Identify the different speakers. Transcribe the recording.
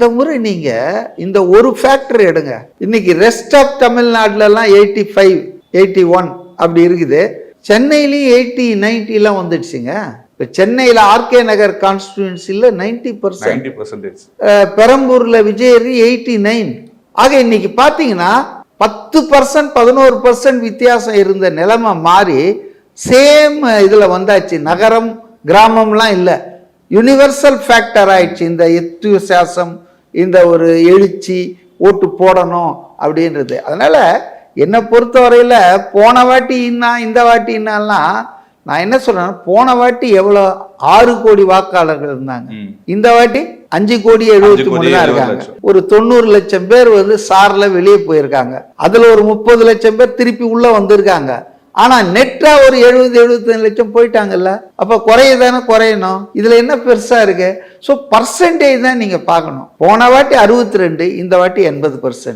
Speaker 1: இந்த முறை நீங்க இந்த ஒரு ஃபேக்டர் எடுங்க. இன்னைக்கு ரெஸ்ட் ஆஃப் தமிழ்நாடுலாம் 85, 81 அப்படி இருக்குது. சென்னையிலையும் 80, 90 வந்துடுச்சுங்க. இப்போ சென்னையில் ஆர்கே நகர் கான்ஸ்டிடியூன்சியில் 90%, பெரம்பூர்ல விஜயரி 89. ஆக இன்னைக்கு பார்த்தீங்கன்னா 10%, 11% வித்தியாசம் இருந்த நிலைமை மாறி சேம் இதில் வந்தாச்சு. நகரம் கிராமம்லாம் இல்லை, யூனிவர்சல் ஃபேக்டர் ஆயிடுச்சு. இந்த எத்துசாசம், இந்த ஒரு எழுச்சி, ஓட்டு போடணும் அப்படின்றது. அதனால என்னை பொறுத்தவரையில் போன வாட்டி இந்த வாட்டி இன்னாலாம் நான் என்ன சொல்றேன், போன வாட்டி எவ்வளோ 6 கோடி வாக்காளர்கள் இருந்தாங்க, இந்த வாட்டி 5,73,00,000 தான் இருக்காங்க. ஒரு 90 லட்சம் பேர் சார்ல வெளியே போயிருக்காங்க. அதுல ஒரு 30 லட்சம் பேர் திருப்பி உள்ள வந்திருக்காங்க. ஆனா நெட்டா ஒரு 70-75 லட்சம் போயிட்டாங்கல்ல. அப்ப குறையதானே குறையணும், இதுல என்ன பெருசா இருக்கு? ஸோ பர்சன்டேஜ் தான் நீங்க பார்க்கணும். போன வாட்டி 62, இந்த வாட்டி 80%.